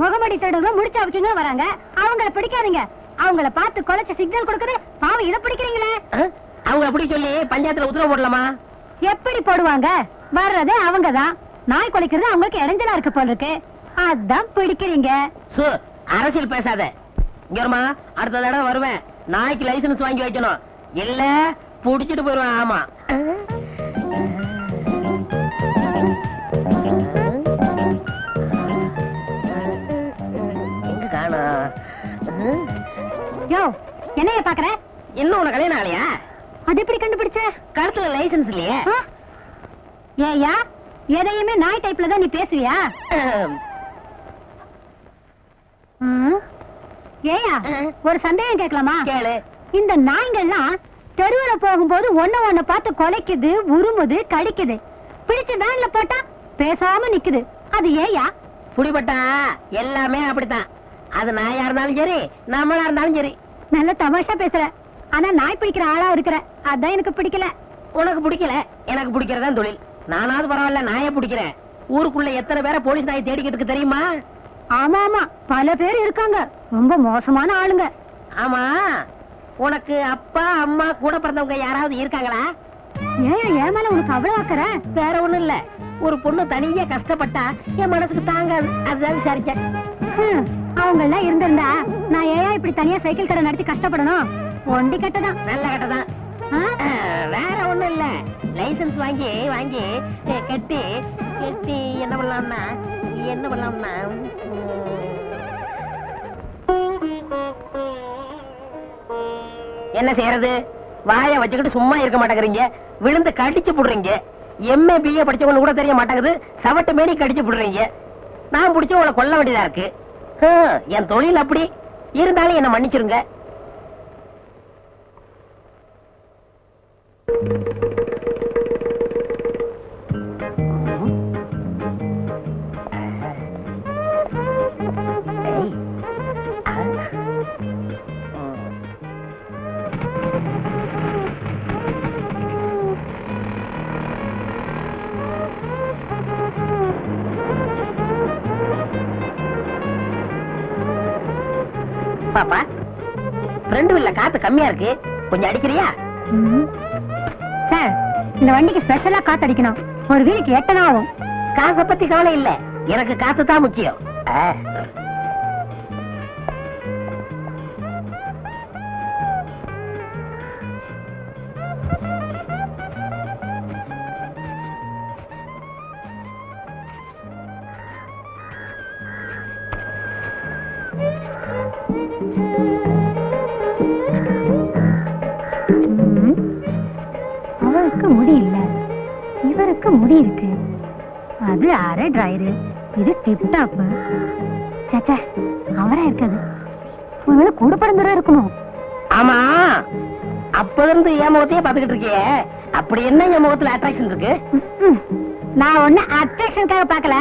முகமடி தேடுங்க, முடிச்சா வச்சுங்க வராங்க, அவங்கள பிடிக்காதீங்க. அவங்கள பார்த்து கொலைச்ச சிக்னல் கொடுக்குது, பாவம் இதை பிடிக்கிறீங்களே. அவங்க அப்படி சொல்லி பஞ்சாயத்துல உத்தரவு போடலாமா? எப்படி போடுவாங்க? வர்றதே அவங்கதான். நாய் கொலைக்கிறது அவங்களுக்கு இடைஞ்சலா இருக்கு போல இருக்கு, அதான் பிடிக்கிறீங்க. அரசியல் பேசாத. இங்க வருமா, அடுத்த தடவை வருவேன், நாய்க்கு லைசன்ஸ் வாங்கி வைக்கணும், இல்ல புடிச்சிட்டு போயிருவேன். ஆமா, எங்க காணோம்? யோ, என்னைய பாக்குற? இன்னும் உனக்கு கல்யாணம் ஆலையா? அது எப்படி கண்டுபிடிச்ச? கழுத்துல லைசன்ஸ் இல்லையே. ஏயா, எதையுமே நாய் டைப்ல தான் நீ பேசுவியா? ஏயா ஒரு சந்தேகம் கேட்கலாமா? கேளு. இந்த நாய்ங்கள்லாம் தெருவுல போகும்போது ஒண்ணு பார்த்து கொலைக்குது, உருமுது, கடிக்குது. பிடிச்ச வேன்ல போட்டா பேசாம நிக்குது. அது ஏயா? புடிபட்டா எல்லாமே அப்படித்தான். அது நாயா இருந்தாலும் சரி, நம்மளா இருந்தாலும் சரி. நல்ல தமாஷா பேசுற. ஆனா நாய் பிடிக்கிற ஆளா இருக்கிற, அதான் எனக்கு பிடிக்கல. உனக்கு பிடிக்கல, எனக்கு பிடிக்கிறதான் தொழில். நானாவது பரவாயில்ல, நாயை பிடிக்கிறேன். ஊருக்குள்ள எத்தனை பேரை போலீஸ் நாயை தேடிக்கிட்டு இருக்கு தெரியுமா? ஆமா ஆமா, பல பேர் இருக்காங்க, ரொம்ப மோசமான ஆளுங்க. ஆமா, உனக்கு அப்பா அம்மா கூட பிறந்தவங்க யாராவது இருக்காங்களா? ஏன் ஏன் மேல உனக்கு அவ்வளவு ஆக்கற? வேற ஒண்ணும் இல்ல, ஒரு பொண்ணு தனியா கஷ்டப்பட்டா என் மனசுக்கு தாங்காது, அதுதான் விசாரிச்சேன். அவங்க எல்லாம் இருந்திருந்தா நான் ஏன் இப்படி தனியா சைக்கிள் கடை நடத்தி கஷ்டப்படணும்? ஒண்டி கட்டதான். நல்ல கட்டதான். வேற ஒண்ணும் இல்ல, லைசன்ஸ் வாங்கி வாங்கி கட்டி கட்டி என்ன பண்ணலாம்னா என்ன செய்யறது? வாயை வச்சுக்கிட்டு சும்மா இருக்க மாட்டேங்கிறீங்க, விழுந்து கடிச்சு புடுறீங்க. எம்ஏ பிஏ படிச்சவங்க கூட தெரிய மாட்டேங்குது, சவட்டு மேடி கடிச்சு புடுறீங்க. நான் பிடிச்ச உங்களை கொல்ல வேண்டியதா இருக்கு. என் தொழில் அப்படி இருந்தாலும் என்ன மன்னிச்சிருங்க. பாப்பா, ஃப்ரெண்டு இல்ல, காத்து கம்மியா இருக்கு, கொஞ்சம் அடிக்கிறியா? சார், இந்த வண்டிக்கு ஸ்பெஷலா காத்து அடிக்கணும். ஒரு வீலுக்கு 8 ஆகும். காசை பத்தி கவலை இல்ல, எனக்கு காத்து தான் முக்கியம். அவருக்கு முடி இல்ல, இவருக்கு முடி இருக்கு. அது அரை டிரைரு, இது டிப் டாப். சேச்சே, அவரா இருக்காது. ஒருவேளை கூட பிறந்தவரா இருக்கணும். ஆமா, அப்ப இருந்து என் முகத்தையே பாத்துக்கிட்டு இருக்கியே, அப்படி என்ன என் முகத்துல அட்ராக்ஷன் இருக்கு? நான் ஒண்ணு அட்ராக்ஷனுக்காக பாக்கல,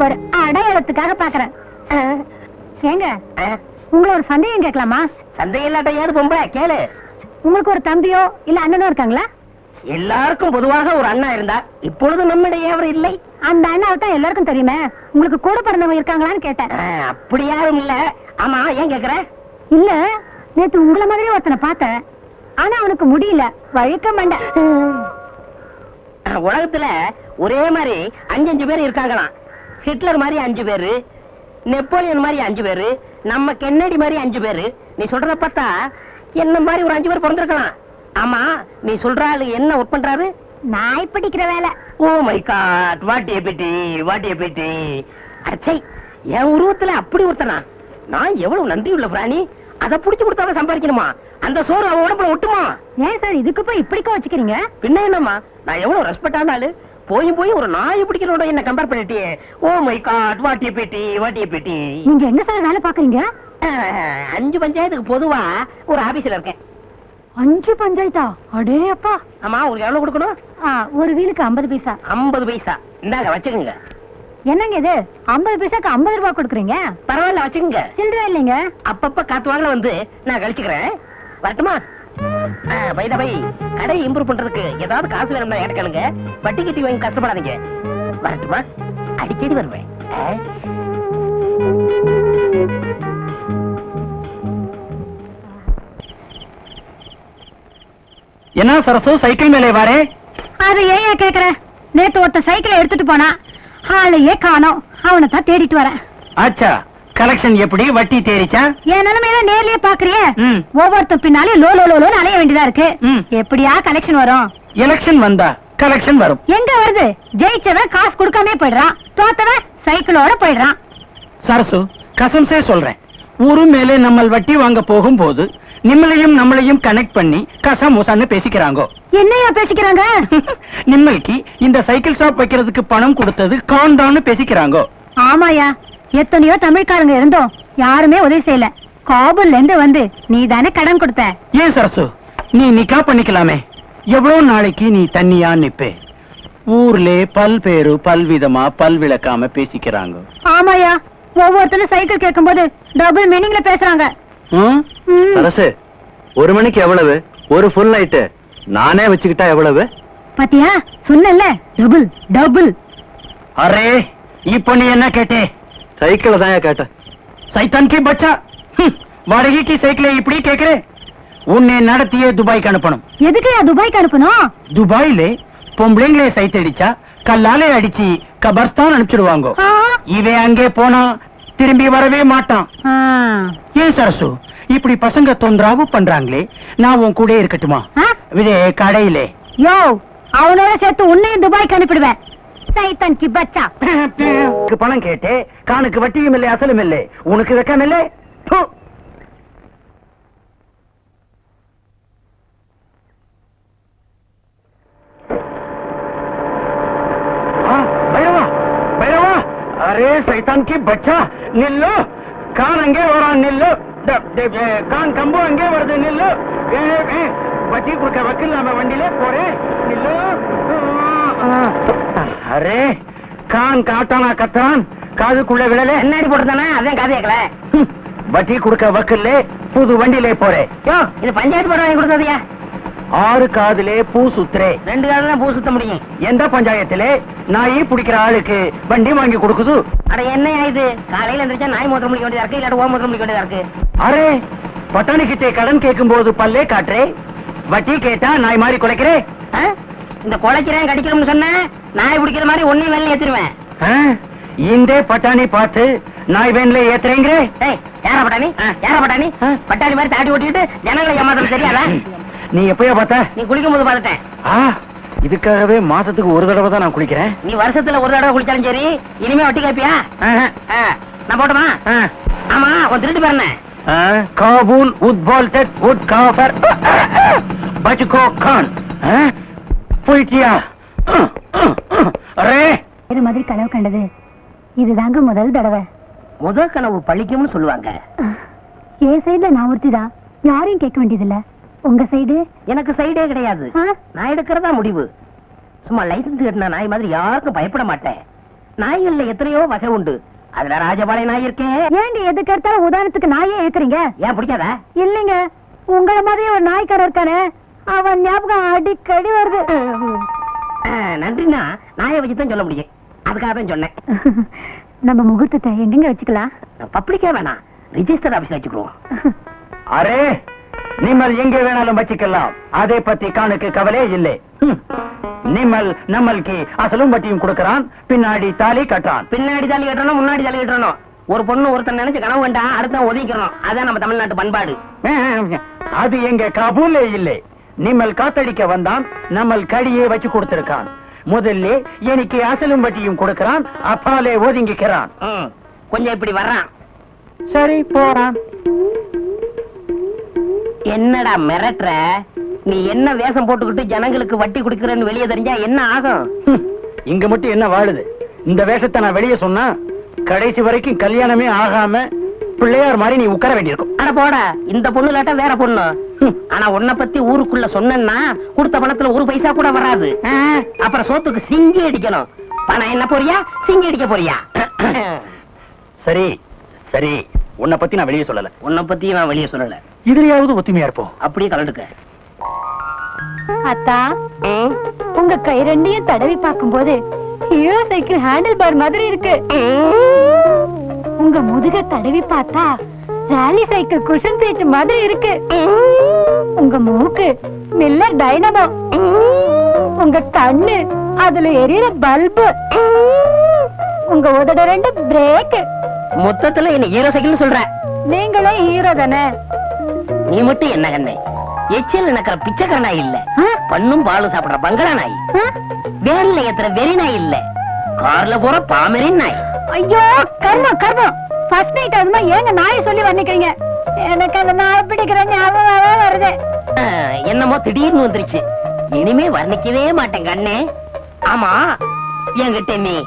ஒரு அடையாளத்துக்காக பாக்குறேன். ஏங்க, உங்களை ஒரு சந்தேகம் கேட்கலாமா? சந்தேகம் இல்லாட்ட ஏது பொம்பளை, கேளு. உங்களுக்கு ஒரு தம்பியோ இல்ல அண்ணனோ இருக்காங்களா? எல்லாருக்கும் பொதுவாக ஒரு அண்ணா இருந்தா, இப்பொழுது நம்மிடையே அவர் இல்லை. அந்த அண்ணாவை தான் எல்லாருக்கும் தெரியுமே. உங்களுக்கு கூட பிறந்தவங்க இருக்காங்களான்னு கேட்டேன். அப்படி யாரும் இல்ல. ஆமா, ஏன் கேக்குற? இல்ல, நேத்து உங்கள மாதிரி ஒருத்தனை பார்த்தேன், ஆனா அவனுக்கு முடியல, வழுக்க மண்ட. உலகத்துல ஒரே மாதிரி 5 பேர் இருக்காங்களாம். ஹிட்லர் மாதிரி 5 பேரு, நெப்போலியன் மாதிரி 5 பேரு, நம்ம கென்னடி மாதிரி 5 பேரு. நீ சொல்றத பார்த்தா என்ன மாதிரி ஒரு 5 பேர் பிறந்திருக்கலாம். ஆமா, நீ சொல்ற ஆளு என்ன ஒர்க் பண்றாரு? நாய் பிடிக்கிற வேலை. Oh my God, what a pity, what a pity. அச்சை, என் உருவத்துல அப்படி ஒருத்தனா? நான் எவ்வளவு நன்றி உள்ள பிராணி. அதை புடிச்சு கொடுத்தாலும் சம்பாதிக்கணுமா? அந்த சோறு அவன் உடம்புல ஒட்டுமா? ஏன் சார் இதுக்கு போய் இப்படிக்கா வச்சுக்கிறீங்க? பின்ன என்னம்மா, நான் எவ்வளவு ரெஸ்பெக்டான ஆளு. போய் ஒரு நாயை பிடிக்கிறோட என்ன கம்பேர் பண்ணிட்டியே. Oh my God, what a pity, what a pity. நீங்க என்ன சார் வேலை பாக்குறீங்க? 5 பஞ்சாயத்துக்கு பொதுவா ஒரு ஆபீஸ்ல இருக்கேன். 5 பஞ்சாயத்தா? அடே அப்பா. ஆமா, உங்களுக்கு எவ்வளவு கொடுக்கணும்? ஒரு வீலுக்கு 50 பைசா. 50 பைசா இந்தாங்க, வச்சுக்கோங்க. என்னங்க இது, 50 பைசாக்கு 50 ரூபாய் கொடுக்குறீங்க? பரவாயில்ல, வச்சுக்கோங்க. சில்லற இல்லைங்க. அப்பப்ப காத்து வாங்கல வந்து நான் கழிச்சுக்கிறேன். வரட்டுமா? பைதா பை, கடை இம்ப்ரூவ் பண்றதுக்கு ஏதாவது காசு வேணும்னா என்கிட்ட கேளுங்க. வட்டி கட்டி வாங்கி கஷ்டப்படாதீங்க. வரட்டுமா? அடிக்கடி வருவேன். என்ன சரசு, சைக்கிள் மேலே வாரே? அது ஏன் கேக்குற? நேத்து ஒருத்த சைக்கிளை எடுத்துட்டு போனா, ஆளையே காணோம். அவனை தான் தேடிட்டு வரேன். ஆச்சா, கலெக்ஷன் எப்படி? வட்டி தேறிச்சா? என் நிலைமையில நேர்லயே பாக்குறியே, ம். ஒவ்வொருத்த பின்னாலே லோ லோ லோன்னு அலைய வேண்டியதா இருக்கு. ம். எப்படியா கலெக்ஷன் வரும்? எலெக்ஷன் வந்தா கலெக்ஷன் வரும். எங்க வருது? ஜெயிச்சவன் காசு கொடுக்காம போயிடுறான், தோத்தவன் சைக்கிளோட போயிடுறான். சரசு, கசம்சே சொல்றேன், ஊரு மேலே நம்ம வட்டி வாங்க போகும்போது நம்மளையும் கனெக்ட் பண்ணி கசமுசான்னு பேசிக்கிறாங்க. என்னையா பேசிக்கிறாங்க? நிம்மளுக்கு இந்த சைக்கிள் ஷாப் வைக்கிறதுக்கு பணம் கொடுத்தது காண்டான்னு பேசிக்கிறாங்க. ஆமாயா, எத்தனையோ தமிழ்காரங்க இருந்தோம், யாருமே உதவி செய்யல. காபூல்ல இருந்து வந்து நீ தானே கடன் கொடுத்த. ஏன் சரசு, நீ நிக்கா பண்ணிக்கலாமே. எவ்வளவு நாளைக்கு நீ தண்ணியா நிப்பே? ஊர்ல பல்பேரு பல்விதமா பல்விளக்காம பேசிக்கிறாங்க. ஆமாயா, ஒவ்வொருத்தரும் சைக்கிள் கேட்கும்போது டபுள் மீனிங்ல பேசுறாங்க. ம்? சரசு, 1 மணிக்கு எவ்வளவு? ஒரு ஃபுல் நைட்டு நானே வச்சுக்கிட்டா எவ்வளவு? பாத்தியா, சொன்னல டபுள் டபுள். அரே, இப்ப நீ என்ன கேட்டே? சைக்கிள தான் கேட்டேன். சைத்தான் கி பச்சா, வாடகைக்கு சைக்கிளை இப்படி கேக்குறே? உன்னை நடத்தியே துபாய்க்கு அனுப்பணும். எதுக்குயா துபாய்க்கு அனுப்பணும்? துபாயில பொம்பளைங்களே சைட் அடிச்சா கல்லாலே அடிச்சு கபர்ஸ்தான் அனுப்பிச்சிடுவாங்க. ஆ. இவன் அங்கே போனா திரும்பி வரவே மாட்டான். ஆ. ஏன் சரசு, இப்படி பசங்க தொந்தரவு பண்றாங்களே, நான் உன் கூட இருக்கட்டுமா? ஆ? இதே கடையிலே யோ, அவனோட சேர்த்து உன்னையும் துபாய்க்கு அனுப்பிடுவேன். சைத்தான் கி பச்சா. பணம் கேட்டே, காணுக்கு வட்டியும் இல்லை அசலும் இல்லை, உனக்கு வெக்கம் இல்லை. ப்பு. भैरवा भैरवा, अरे शैतान की बच्चा, निल्लो. कान अंगे वरा निल्लो. कान कंबो अंगे वर्दे निल्लो. बच्ची कुछ वकील नाम वंडीले पोरे निल्लो. अरे कान काटाना कत्रान காதுக்குள்ள விழல என்னடி போட்டுதானே, அதான் காது கேட்கல. வட்டி கொடுக்க வக்கல்ல புது வண்டியிலே போறே. யோ, இது பஞ்சாயத்து போட வாங்கி கொடுத்ததையா? 6 காதுலே பூ சுத்துறே. 2 காதுல பூ சுத்த முடியும். எந்த பஞ்சாயத்திலே நாய் பிடிக்கிற ஆளுக்கு வண்டி வாங்கி கொடுக்குது? அட என்னையா இது, காலையில எந்திரிச்சா நாய் மூத்திரம் முடிக்க வேண்டியதா இருக்கு, இல்லாட்ட ஓ மூத்திரம் முடிக்க வேண்டியதா இருக்கு. அரே, பட்டாணி கிட்டே கடன் கேட்கும் போது பல்லே காட்டுறே, வட்டி கேட்டா நாய் மாதிரி குலைக்கிறே. இந்த குலைக்கிறேன் கடிக்கிறோம்னு சொன்ன நாய் பிடிக்கிற மாதிரி ஒன்னையும் வேலை ஏத்துருவேன். இந்த பட்டாணி பார்த்து நாய் வேன்ல ஏத்துறேங்கிற. யாரா பட்டாணி? யாரா பட்டாணி? பட்டாணி மாதிரி தாட்டி ஓட்டிட்டு ஜனங்களை ஏமாத்தணும் தெரியாதா? நீ எப்பயா பார்த்த? நீ குளிக்கும் போது பார்த்துட்டேன். இதுக்காகவே மாசத்துக்கு ஒரு தடவை தான் நான் குளிக்கிறேன். நீ வருஷத்துல ஒரு தடவை குளிச்சாலும் சரி, இனிமே வட்டி கேப்பியா? நான் போட்டுமா? ஆமா, உன் திருட்டு பேர் என்ன? காபூல் உத்பால்டட் உட் காஃபர் பச்சுகோ கான். போயிட்டியா? அரே, இது மாதிரி கனவு கண்டது இதுதாங்க முதல் தடவை. முதல் கனவு பழிக்கும்னு சொல்லுவாங்க. என் சைடுல நான் ஒருத்திதான், யாரையும் கேட்க வேண்டியதில்ல. உங்க சைடு? எனக்கு சைடே கிடையாது. நான் எடுக்கிறதா முடிவு. சும்மா லைசன்ஸ் கட்டின நாய் மாதிரி யாருக்கும் பயப்பட மாட்டேன். நாய்கள்ல எத்தனையோ வகை உண்டு. அதுல ராஜபாளைய நாய் இருக்கேன். ஏங்க எதுக்கு எடுத்தாலும் உதாரணத்துக்கு நாயே ஏக்குறீங்க? ஏன் பிடிக்காதா? இல்லைங்க, உங்களை மாதிரியே ஒரு நாய்க்காரர் இருக்கானே, அவன் ஞாபகம் அடிக்கடி வருது. நன்றினா நாயை வச்சுதான் சொல்ல முடியும், அதுக்காக தான் சொன்னேன். நம்ம முகூர்த்தத்தை எங்கெங்க வச்சுக்கலாம்? பப்ளிக்கா வேணாம், ரிஜிஸ்டர் ஆபீஸ்ல வச்சுக்குவோம். அரே, நிம்மல் எங்கே வேணாலும் வச்சுக்கலாம், அதை பத்தி காணுக்கு கவலை இல்லை. நிம்மல் நம்மளுக்கு அசலும் வட்டியும் கொடுக்கறான், பின்னாடி தாலி கட்டுறான். பின்னாடி தாலி கட்டணும், முன்னாடி தாலி கட்டணும். ஒரு பொண்ணு ஒருத்தன் நினைச்சு கனவு வேண்டா, அடுத்த ஒதுக்கிறோம். அதான் நம்ம தமிழ்நாட்டு பண்பாடு. அது எங்க காபூலே இல்லை. நிம்மல் காத்தடிக்க வந்தான், நம்மள் கடியே வச்சு கொடுத்திருக்கான். முதல்ல எனக்கு அசலும் வட்டியும் கொடுக்கறான், அப்பாலே ஒதுங்கிக்கிறான். கொஞ்சம் இப்படி வர்றான். சரி, போறான். என்னடா மிரட்டுற? நீ என்ன வேஷம் போட்டுக்கிட்டு ஜனங்களுக்கு வட்டி கொடுக்கறன்னு வெளியே தெரிஞ்சா என்ன ஆகும்? இங்க மட்டும் என்ன வாழுது? இந்த வேஷத்தை நான் வெளியே சொன்னா கடைசி வரைக்கும் கல்யாணமே ஆகாம பிள்ளையார் மாதிரி நீ உட்கார வேண்டியிருக்கும். அட போட, இந்த பொண்ணு இல்லாட்டா வேற பொண்ணு. ஆனா உன்னை பத்தி ஊருக்குள்ள சொன்னா கொடுத்த பணத்துல ஒரு பைசா கூட வராது. அப்புறம் சோத்துக்கு சிங்கி அடிக்கணும். பணம் என்ன போறியா, சிங்கி அடிக்க போறியா? சரி சரி, உன்னை பத்தி நான் வெளியே சொல்லல. உன்னை பத்தி நான் வெளியே சொல்லல. இதுலயாவது ஒத்துமையா இருப்போம். அப்படியே கலந்துக்க. அத்தா, உங்க கை ரெண்டையும் தடவி பார்க்கும்போது ஹீரோ சைக்கிள் ஹேண்டில் பார் மாதிரி இருக்கு. உங்க முதுக தடவி பார்த்தா ராலி சைக்கிள் குஷன் சீட் மாதிரி இருக்கு. உங்க மூக்கு மில்லர் டைனமோ. உங்க கண்ணு அதுல எரியற பல்பு. உங்க உதட ரெண்டு பிரேக். மொத்தத்துல என்ன ஹீரோ சைக்கிள் சொல்ற? நீங்களே ஹீரோ தானே? நீ மட்டும் என்ன கண்ணே, எச்சில் நடக்கிற பிச்சைக்கார நாய் இல்ல, பண்ணும் பாலும் சாப்பிடுற பங்களா நாய், வேன்ல ஏத்துற வெறி நாய் இல்ல, கார்ல போற பாமரின் நாய். ஐயோ கர்மம் கர்மம், ஃபர்ஸ்ட் நைட் அதுமா ஏங்க நாயை சொல்லி வர்ணிக்கிறீங்க? எனக்கு அந்த நாய் பிடிக்கிற ஞாபகமாவே வருது. என்னமோ திடீர்னு வந்துருச்சு, இனிமே வர்ணிக்கவே மாட்டேன் கண்ணே. ஆமா, என்கிட்ட நீ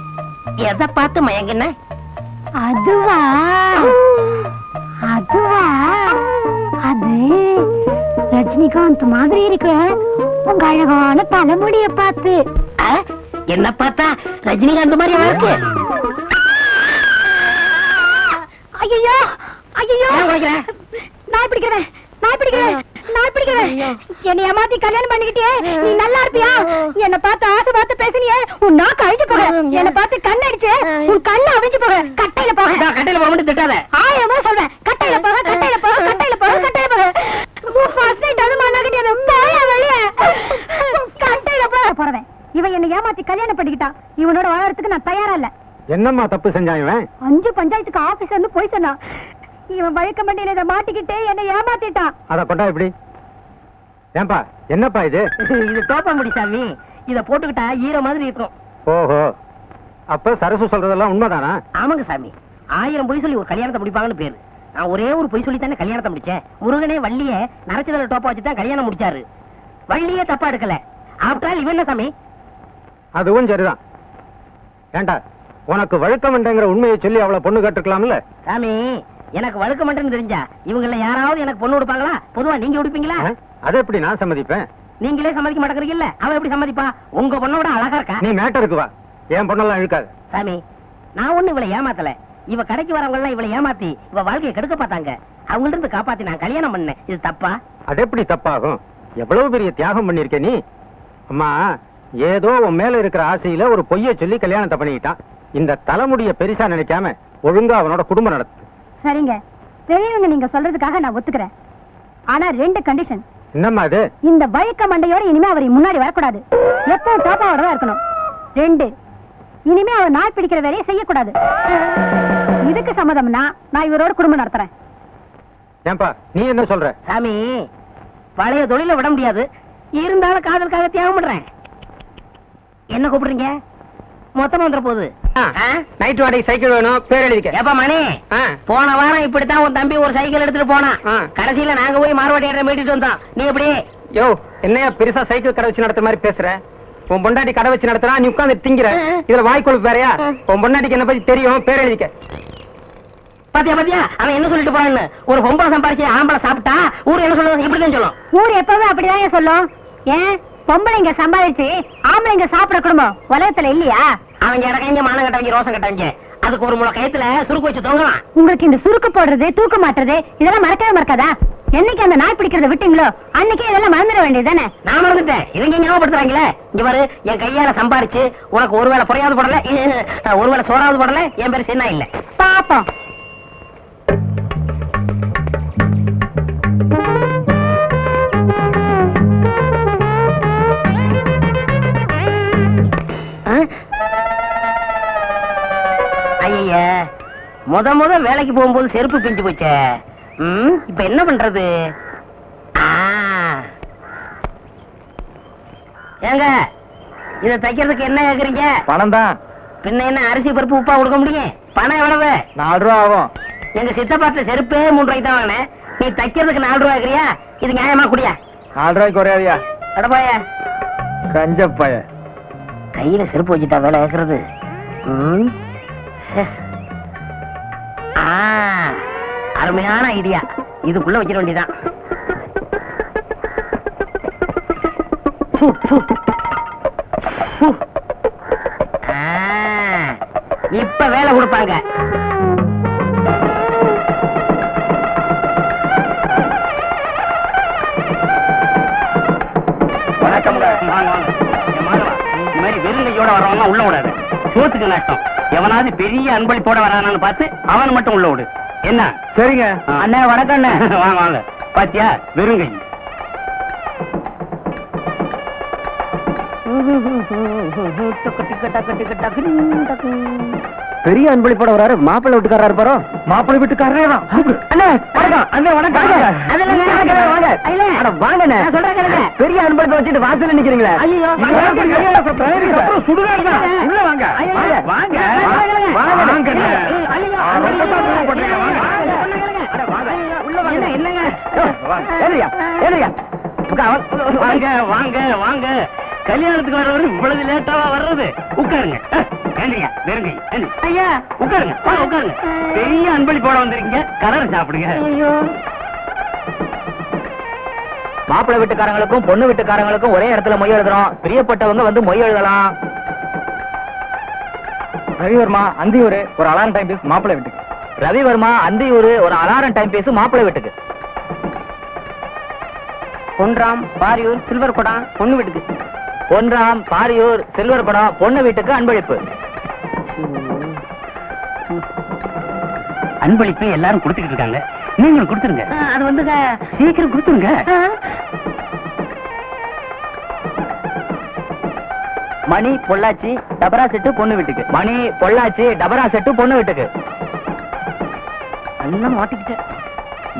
எதை பார்த்து மயங்கின? அதுவா அதுவா ரஜினிகாந்த் மாதிரி இருக்கு உங்க அழகான தலைமுடிய பார்த்து. என்ன பார்த்தா ரஜினிகாந்த் மாதிரி இருக்கு. ஐயோ ஐயோ நான் பிடிக்கிறேன் என்னை ஏமாத்தி கல்யாணம் பண்ணிக்கிட்டே நீ நல்லா இருப்பியா? என்ன பார்த்து ஆசை பார்த்து பேசுனியே உன் நாக்கு அழிஞ்சு போக, என்ன பார்த்து கண்ணு அடிச்சு உன் கண்ணு அவிஞ்சு போக, கட்டையில போக. கட்டையில போக மட்டும் திட்டாத. ஆயமா சொல்றேன், கட்டையில போக. போறேன். இவன் என்னை ஏமாத்தி கல்யாணம் பண்ணிக்கிட்டா. இவனோட வாழறதுக்கு நான் தயாரா இல்ல. என்னம்மா தப்பு செஞ்சான் இவன்? 5 பஞ்சாயத்துக்கு ஆபீஸ்ல இருந்து போய் சொன்னான். இவன் வழக்க மண்டியில இதை மாட்டிக்கிட்டே என்னை ஏமாத்திட்டான். அத கொண்டா இப்படி. ஏன்பா என்னப்பா இது? இது தோப்ப முடி சாமி. இத போட்டுக்கிட்டா ஈர மாதிரி இருக்கும். ஓஹோ, அப்ப சரசு சொல்றதெல்லாம் உண்மைதானா? ஆமாங்க சாமி. 1000 பொய் சொல்லி ஒரு கல்யாணத்தை முடிப்பாங்கன்னு பேரு. நான் ஒரே ஒரு பொய் சொல்லி தானே கல்யாணத்தை முடிச்சேன். முருகனே வள்ளிய நரச்சதல டோப்பா வச்சு தான் கல்யாணம் முடிச்சாரு. வள்ளியே தப்பா எடுக்கல. ஆஃப்டர் ஆல் இவன் என்ன சாமி? அதுவும் சரிதான். ஏண்டா உனக்கு வழக்கமண்டங்கிற உண்மையை சொல்லி அவளை பொண்ணு கேட்டுக்கலாம்ல? சாமி, எனக்கு வழக்கமண்டன்னு தெரிஞ்சா இவங்கள யாராவது எனக்கு பொண்ணு கொடுப்பாங்களா? பொதுவா நீங்க கொடுப்பீங்களா? அதை எப்படி நான் சம்மதிப்பேன்? நீங்களே சம்மதிக்க மாட்டேங்கிறீங்கல்ல, அவன் எப்படி சம்மதிப்பா? உங்க பொண்ணோட அழகா இருக்கா. நீ மேட்டருக்கு வா. என் பொண்ணெல்லாம் இழுக்காது. சாமி, நான் ஒண்ணு இவளை ஏமாத்தல. இவ கடைக்கு வரவங்க எல்லாம் இவளை ஏமாத்தி இவ வாழ்க்கையை கெடுக்க பார்த்தாங்க. அவங்கள்ட்ட இருந்து காப்பாத்தி நான் கல்யாணம் பண்ணேன். இது தப்பா? அது எப்படி தப்பாகும்? எவ்வளவு பெரிய தியாகம் பண்ணிருக்க நீ. அம்மா, ஏதோ உன் மேல இருக்கிற ஆசையில ஒரு பொய்ய சொல்லி கல்யாணத்தை பண்ணிக்கிட்டான். இந்த தலைமுடிய பெருசா நினைக்காம ஒழுங்கா அவனோட குடும்பம் நடத்து. சரிங்க, பெரியவங்க நீங்க சொல்றதுக்காக நான் ஒத்துக்கிறேன். ஆனா 2 கண்டிஷன். என்னம்மா அது? இந்த வழக்க மண்டையோட இனிமே அவர் முன்னாடி வரக்கூடாது. எப்பவும் தோப்பாவோட தான் இருக்கணும். 2, இனிமே அவர் நாள் பிடிக்கிற வேலையை செய்யக்கூடாது. இதுக்கு சம்மதம்னா நான் இவரோட குடும்பம் நடத்துறேன். ஏன்பா நீ என்ன சொல்ற? சாமி, பழைய தொழில விட முடியாது. இருந்தாலும் காதலுக்காக தியாகம் பண்றேன். என்ன கூப்பிடுறீங்க? மொத்தமா வந்துற போகுது. நைட் வாடகை சைக்கிள் வேணும், பேர் எழுதிக்க. ஏப்பா மணி, போன வாரம் இப்படித்தான் உன் தம்பி ஒரு சைக்கிள் எடுத்துட்டு போனான். கடைசியில நாங்க போய் மார்வாடி ஏற மீட்டிட்டு வந்தோம். நீ எப்படி? யோ, என்னையா பெருசா சைக்கிள் கடை வச்சு நடத்துற மாதிரி பேசுற? உன் பொண்டாட்டி கடை வச்சு நடத்துறா, நீ உட்கார்ந்து திங்கிற. இதுல வாய்க்கொழுப்பு வேறையா? உன் பொண்டாட்டிக்கு என்ன பத்தி தெரியும், பேர் எழுதிக்க. பாத்தியா அவன் என்ன சொல்லிட்டு போறான்னு. ஒரு பொம்பளை சம்பாதிச்சு ஆம்பளை சாப்பிட்டா ஊர் என்ன சொல்லுவாங்க? இப்படிதான் சொல்லும். ஊர் எப்பவும் அப்படிதான் சொல்லும். ஏன் பொம்பளைங்க சம்பாதிச்சு ஆம்பளைங்க சாப்பிட குடும்பம் உலகத்துல இல்லையா? அவங்க இடக்கங்க மானம் கட்டவங்க ரோசம் கட்டவங்க. அதுக்கு ஒரு முளை கயத்துல சுருக்கு வச்சு தொங்கலாம். உங்களுக்கு இந்த சுருக்கு போடுறது, தூக்க மாட்டுறது இதெல்லாம் மறக்கவே மறக்காதா? என்னைக்கு அந்த நாய் பிடிக்கிறத விட்டீங்களோ அன்னைக்கே இதெல்லாம் மறந்துட வேண்டியதுதானே? நான் மறந்துட்டேன். இவங்க ஞாபகப்படுத்துறாங்களே. இங்க பாரு, என் கையால சம்பாரிச்சு உனக்கு ஒருவேளை புறையாவது போடல, ஒருவேளை சோறாவது போடல. என் பேரு சின்ன இல்ல. பாப்போம். ஐய, முத வேலைக்கு போகும்போது செருப்பு பிஞ்சு போச்சே. இப்ப என்ன பண்றது? ஏங்க, இத தைக்கிறதுக்கு என்ன கேக்குறீங்க? பணம் தான். பின்ன என்ன அரிசி பருப்பு உப்பா கொடுக்க முடியும்? பணம் எவ்வளவு? 4 ரூபா ஆகும். எங்க சித்தப்பாத்துல செருப்பே 3 ரூபாய்க்கு தான் வாங்கினேன். நீ தைக்கிறதுக்கு 4 ரூபா கேக்குறியா? இது நியாயமா? குடியா? 4 ரூபாய்க்கு குறையாதியா? அடப்பாய கஞ்சப்பாய. கையில செருப்பு வச்சுட்டா வேலை கேக்குறது. அருமையான ஐடியா. இதுக்குள்ள வச்சிட வேண்டியதான். இப்ப வேலை கொடுப்பாங்க. வணக்கம்ங்க. இந்த மாதிரி வெறுங்கையோட வரவங்க உள்ள விடாது. சோத்துக்கு நஷ்டம். எவனாவது பெரிய அன்பளிப்போட வரானான்னு பார்த்து அவன் மட்டும் உள்ள விடு. என்ன? சரிங்க அண்ணே, வணக்கம் அண்ணே. வாங்க வாங்க. பாத்தியா, வெறுங்கை. பெரிய அன்பளிப்போட வராரு. மாப்பிள்ளை வீட்டுக்காரர் பாரோ. மாப்பிள்ளை வீட்டுக்காரரே தான். அண்ணே வணக்கம். அண்ணே வணக்கம். வாங்க. பெரிய அன்பளிப்பை வச்சுட்டு வாசல்ல நிக்கிறீங்களா? சுடுகாடு தான். உள்ள வாங்க. வாங்க. வாங்க வாங்க வாங்க. கல்யாணத்துக்கு வர்றவரு இவ்வளவு லேட்டாவா வர்றது? உட்காருங்க. ஏண்டியா வெறுங்கை. ஐயா உட்காருங்க உட்காருங்க. பெரிய அன்பளிப்போட வந்திருக்கீங்க, கலர் சாப்பிடுங்க. மாப்பிள்ளை வீட்டுக்காரங்களுக்கும் பொண்ணு வீட்டுக்காரங்களுக்கும் ஒரே இடத்துல மொய் எழுதுறோம். பிரியப்பட்டவங்க வந்து மொய் எழுதலாம். ரவிவர்மா அந்தியூர் ஒரு அலாரம் டைம் பீஸ் மாப்பிள்ளை வீட்டுக்கு. ரவிவர்மா அந்தியூர் ஒரு அலாரம் டைம் பீஸ் மாப்பிள்ளை வீட்டுக்கு. பொன்ராம் பாரியூர் சில்வர் குடம் பொண்ணு வீட்டுக்கு. பொன்ராம் பாரியூர் சில்வர் குடம் பொண்ணு வீட்டுக்கு அன்பளிப்பு. அன்பளிப்பு எல்லாரும் கொடுத்துக்கிட்டு இருக்காங்க, நீங்களும் கொடுத்துருங்க. அது வந்துங்க சீக்கிரம் கொடுத்துருங்க. மணி பொள்ளாச்சி டபரா செட்டு பொண்ணு வீட்டுக்கு. மணி பொள்ளாச்சி டபரா செட்டு பொண்ணு வீட்டுக்கு. எல்லாம் மாட்டிக்கிட்டு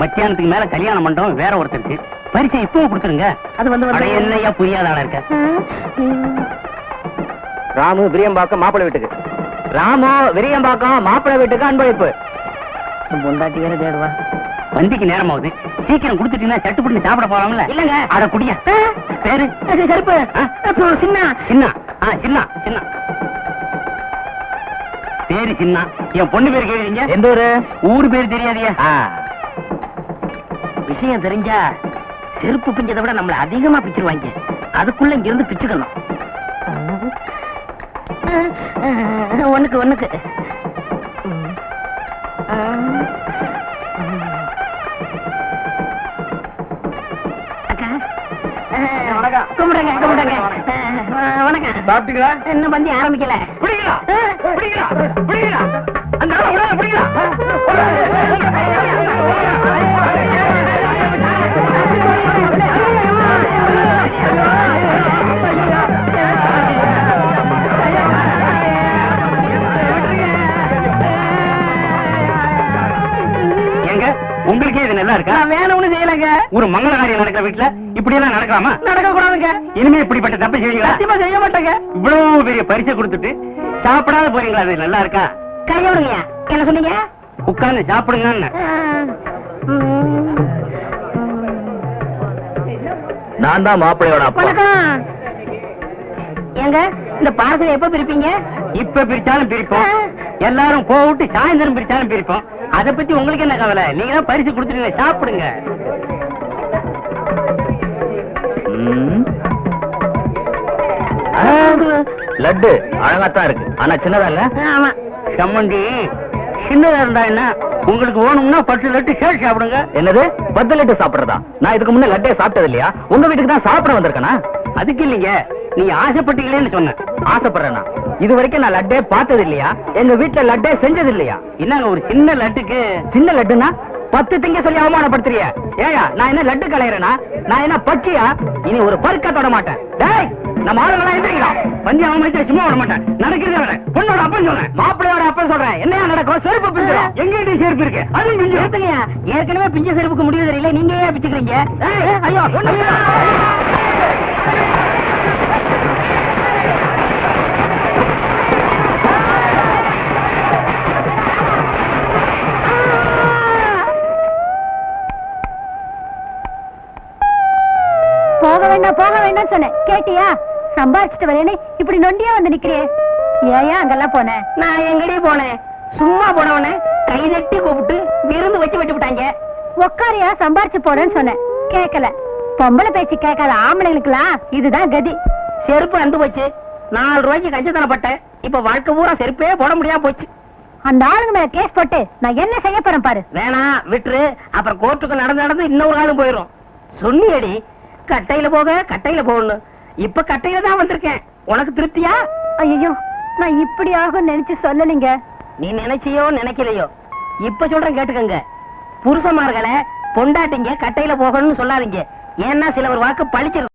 மத்தியானத்துக்கு மேல கல்யாண மண்டபம் வேற ஒருத்தருக்கு. பரிசை இப்பவும் கொடுத்துருங்க. அது வந்து என்னையா புரியாத ஆளா இருக்க. ராமு விரியம்பாக்கம் மாப்பிள்ளை வீட்டுக்கு. ராமு விரியம்பாக்கம் மாப்பிள்ளை வீட்டுக்கு அன்பளிப்பு. பொண்டாட்டி வேற தேடுவா. வண்டிக்கு நேரமாவது, சீக்கிரம் கொடுத்துட்டீங்கன்னா சட்டு புட்டு சாப்பிட போறாங்கல்ல. இல்லங்க. அட குடியா. பேரு செருப்பு சின்ன சின்ன. சின்ன சின்ன பேரு சின்ன. என் பொண்ணு பேரு கேளுங்க. எந்த ஊரு? ஊரு பேரு தெரியாதியா? விஷயம் தெரிஞ்சா செருப்பு பிஞ்சதை விட நம்மள அதிகமா பிச்சிருவாங்க. அதுக்குள்ள இங்க இருந்து பிச்சுக்கணும். ஒண்ணுக்கு ஒண்ணுக்கு. கும்பிடுங்க கும்பிடுங்க. வணக்கம். சாப்பிட்டீங்களா? இன்னும் பந்தி ஆரம்பிக்கல. பிடிங்களா பிடிங்களா பிடிங்களா அந்த ஆளை விடாத, பிடிங்களா. எங்க உங்களுக்கே இது நல்லா இருக்கா? நான் வேணும்னு செய்யலங்க. ஒரு மங்கள காரியம் நடக்கிற வீட்டுல இப்படி எல்லாம் நடக்கலாமா? நடக்க கூடாதுங்க. இனிமே இப்படிப்பட்ட தப்பு செய்வீங்களா? சத்தியமா செய்ய மாட்டேங்க. இவ்வளவு பெரிய பரிசை கொடுத்துட்டு சாப்பிடாத போறீங்களா? அது நல்லா இருக்கா? கையோடுங்க. என்ன சொன்னீங்க? உட்கார்ந்து சாப்பிடுங்க. நான் தான் மாப்பிள்ளையோட அப்பா. வணக்கம். ஏங்க இந்த பார்சல் எப்ப பிரிப்பீங்க? இப்ப பிரிச்சாலும் பிரிப்போம், எல்லாரும் போட்டு சாயந்தரம் பிரிச்சாலும் பிரிப்போம். அத பத்தி உங்களுக்கு என்ன கவலை? நீங்க தான் பரிசு கொடுத்துருங்க, சாப்பிடுங்க. லட்டு அழகாத்தான் இருக்கு, ஆனா சின்னதா இல்ல. ஆமா. சம்மந்தி சின்னதா இருந்தா என்ன? உங்களுக்கு வேணும்னா 10 லட்டு சேர்த்து சாப்பிடுங்க. என்னது 10 லட்டு சாப்பிடுறதா? நான் இதுக்கு முன்ன லட்டே சாப்பிட்டது இல்லையா? உங்க வீட்டுக்கு தான் சாப்பிட வந்திருக்கேனா? அதுக்கு இல்லீங்க, நீங்க ஆசைப்பட்டீங்களேன்னு சொன்ன. ஆசைப்படுறேனா? இது வரைக்கும் நான் லட்டே பார்த்தது இல்லையா? எங்க வீட்டுல லட்டே செஞ்சது இல்லையா? என்னங்க ஒரு சின்ன லட்டுக்கு? சின்ன லட்டுனா 10 திங்க சொல்லி அவமானப்படுத்துறிய? ஏயா நான் என்ன லட்டு கலையறேனா? நான் என்ன பச்சியா? இனி ஒரு பருக்க தொட மாட்டேன். டேய் நம்ம ஆளுங்களா எந்திரிக்கலாம். வந்து அவன் சும்மா விட மாட்டேன். நடக்கிறத பொண்ணோட அப்பன் சொல்றேன், மாப்பிள்ளையோட அப்பன் சொல்றேன். என்னையா நடக்கும்? செருப்பு பிஞ்சிடும். எங்கிட்ட செருப்பு இருக்கு, அதுவும் பிஞ்சு. ஏற்கனவே பிஞ்ச செருப்புக்கு முடிவு தெரியல, நீங்க ஏன் பிச்சுக்கிறீங்க? ஐயோ போக வேண்டாம் சொன்னேன், கேட்டியா? சம்பாரிச்சுட்டு வரேன்னு இப்படி நொண்டியா வந்து நிக்கிறியே. ஏன் அங்கெல்லாம் போனேன்? நான் எங்கடி போனேன்? சும்மா போனவனே கை தட்டி கூப்பிட்டு விருந்து வச்சு விட்டு விட்டாங்க. உக்காரியா சம்பாரிச்சு போறேன்னு சொன்னேன், கேட்கல. பொம்பளை பேச்சு கேட்காத ஆம்பளைங்களுக்குலாம் இதுதான் கதி. செருப்பு அந்து போச்சு. 4 ரூபாய்க்கு கஞ்சத்தனப்பட்டேன். இப்ப வாழ்க்கை பூரா செருப்பே போட முடியாம போச்சு. அந்த ஆளுங்க மேல கேஸ் போட்டு நான் என்ன செய்ய போறேன் பாரு. வேணாம் விட்டுரு, அப்புறம் கோர்ட்டுக்கு நடந்து இன்னொரு காலம் போயிடும். சொன்னியடி கட்டையில போக கட்டையில போகணும். இப்ப கட்டையில தான் வந்திருக்கேன். உனக்கு திருப்தியா? ஐயோ நான் இப்படி ஆகும் நினைச்சு சொல்லலைங்க. நீ நினைச்சியோ நினைக்கலையோ, இப்ப சொல்றேன் கேட்டுக்கங்க. புருஷமார்களை பொண்டாட்டிங்க கட்டையில போகணும்னு சொல்லாதீங்க. ஏன்னா சில ஒரு வாக்கு பழிச்சிருக்கும்.